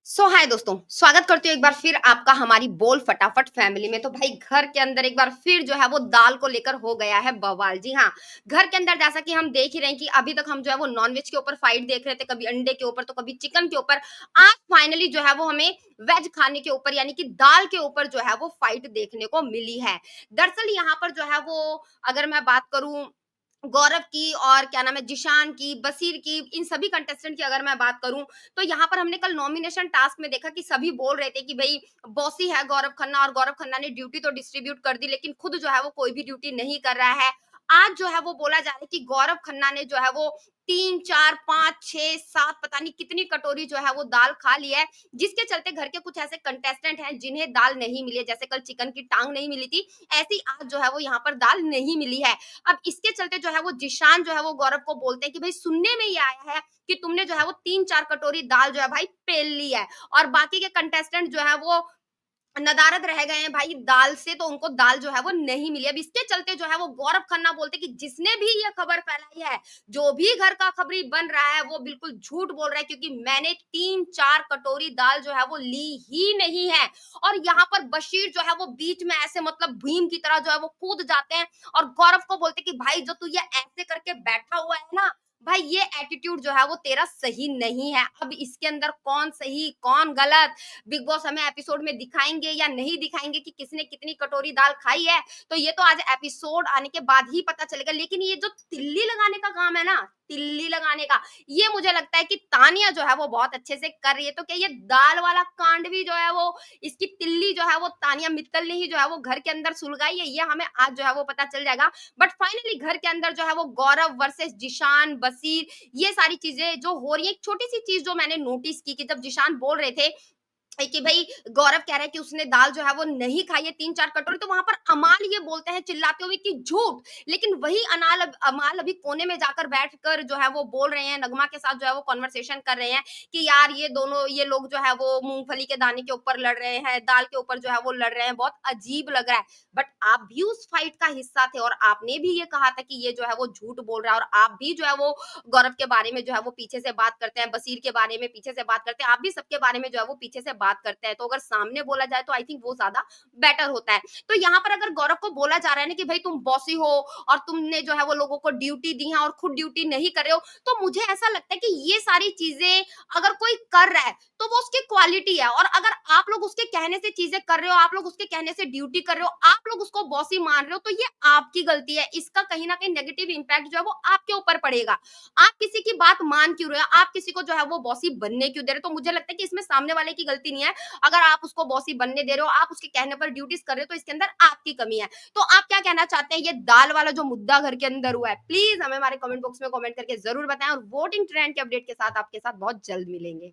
हाय दोस्तों, स्वागत करती हूँ एक बार फिर आपका हमारी बोल फटाफट फैमिली में। तो भाई घर के अंदर एक बार फिर जो है वो दाल को लेकर हो गया है बवाल। जी हाँ, घर के अंदर जैसा कि हम देख ही रहे हैं कि अभी तक हम जो है वो नॉनवेज के ऊपर फाइट देख रहे थे, कभी अंडे के ऊपर तो कभी चिकन के ऊपर। आज फाइनली जो है वो हमें वेज खाने के ऊपर यानी कि दाल के ऊपर जो है वो फाइट देखने को मिली है। दरअसल यहाँ पर जो है वो अगर मैं बात करूँ गौरव की और क्या नाम है जिशान की, बसीर की, इन सभी कंटेस्टेंट की अगर मैं बात करूँ तो यहाँ पर हमने कल नॉमिनेशन टास्क में देखा कि सभी बोल रहे थे कि भई बॉसी है गौरव खन्ना और गौरव खन्ना ने ड्यूटी तो डिस्ट्रीब्यूट कर दी लेकिन खुद जो है वो कोई भी ड्यूटी नहीं कर रहा है। आज जो है वो बोला जा रहा है कि गौरव खन्ना ने जो है वो 3, 4, 5, 6, 7 पता नहीं कितनी कटोरी जो है वो दाल खा ली है, जिसके चलते घर के कुछ ऐसे कंटेस्टेंट हैं जिन्हें दाल नहीं मिली है। जैसे कल चिकन की टाँग नहीं मिली थी, ऐसे ही आज जो है वो यहाँ पर दाल नहीं मिली है। अब इसके चलते जो है वो जिशान जो है वो गौरव को बोलते हैं कि भई सुनने में ये आया है कि तुमने जो है वो 3-4 कटोरी दाल जो है भाई पेल ली है और बाकी के कंटेस्टेंट जो है वो नदारद रह गए हैं भाई दाल से, तो उनको दाल जो है वो नहीं मिली। अब इसके चलते जो है वो गौरव खन्ना बोलते कि जिसने भी ये खबर फैलाई है, जो भी घर का खबरी बन रहा है वो बिल्कुल झूठ बोल रहा है क्योंकि मैंने 3-4 कटोरी दाल जो है वो ली ही नहीं है। और यहाँ पर बशीर जो है वो बीच में ऐसे मतलब भीम की तरह जो है वो कूद जाते हैं और गौरव को बोलते कि भाई जो तू ये ऐसे करके बैठा हुआ है ना, भाई ये एटीट्यूड जो है वो तेरा सही नहीं है। अब इसके अंदर कौन सही, कौन गलत, बिग बॉस हमें एपिसोड में दिखाएँगे या नहीं दिखाएँगे कि किसने कितनी कटोरी दाल खाई है, तो ये तो आज एपिसोड आने के बाद ही पता चलेगा। लेकिन ये जो तिल्ली लगाने का काम है ना, तिल्ली लगाने का, ये मुझे लगता है कि तानिया जो है वो बहुत अच्छे से कर रही है। तो क्या ये दाल वाला कांड भी जो है वो इसकी तिल्ली जो है वो तानिया मित्तल ने ही जो है वो घर के अंदर सुलगाई है, ये हमें आज जो है वो पता चल जाएगा। बट फाइनली घर के अंदर जो है वो गौरव वर्सेस जिशान, बसीर, ये सारी चीज़ें जो हो रही हैं, एक छोटी-सी चीज़ जो मैंने नोटिस की कि जब जिशान बोल रहे थे कि भई गौरव कह रहा है कि उसने दाल जो है वो नहीं खाई है 3-4 कटोरी, तो वहाँ पर अमाल ये बोलते हैं चिल्लाते हुए कि झूठ। लेकिन वही अमाल अभी कोने में जाकर बैठकर जो है वो बोल रहे हैं, नगमा के साथ जो है वो कन्वर्सेशन कर रहे हैं कि यार ये लोग जो है वो मूँगफली के दाने के ऊपर लड़ रहे हैं, दाल के ऊपर जो है वो लड़ रहे हैं, बहुत अजीब लग रहा है। बट आप भी उस फाइट का हिस्सा थे और आपने भी ये कहा था कि ये जो है वो झूठ बोल रहा है और आप भी जो है वो गौरव के बारे में जो है वो पीछे से बात करते हैं, बसीर के बारे में पीछे से बात करते हैं, आप भी सबके बारे में जो है वो पीछे से बात करते हैं। तो अगर सामने बोला जाए तो आई थिंक वो ज़्यादा बेटर होता है। तो यहाँ पर अगर गौरव को बोला जा रहा है ना कि भई तुम बॉसी हो और तुमने जो है वो लोगों को ड्यूटी दी है और खुद ड्यूटी नहीं कर रहे हो, तो मुझे ऐसा लगता है कि ये सारी चीज़ें अगर कोई कर रहा है, तो वो उसकी क्वालिटी है और अगर आप लोग उसके कहने से चीज़ें कर रहे हो, आप लोग उसके कहने से ड्यूटी कर रहे हो, आप लोग उसको बॉसी मान रहे हो, तो ये आपकी गलती है। इसका कहीं न कहीं नेगेटिव इम्पैक्ट जो है वो आपके ऊपर पड़ेगा। आप किसी की बात मान क्यों रहे हो? आप किसी को जो है वो बॉसी बनने क्यों दे रहे हो? तो मुझे लगता है कि इसमें सामने वाले की गलती नहीं है। अगर आप उसको बॉसी बनने दे रहे हो, आप उसके कहने पर ड्यूटीज़ कर रहे हो, तो इसके अंदर आपकी कमी है। तो आप क्या कहना चाहते हैं ये दाल वाला जो मुद्दा घर के अंदर हुआ है? प्लीज़ हमें हमारे कमेंट बॉक्स में कमेंट करके ज़रूर बताएँ और वोटिंग ट्रेंड के अपडेट के साथ आपके साथ बहुत जल्द मिलेंगे।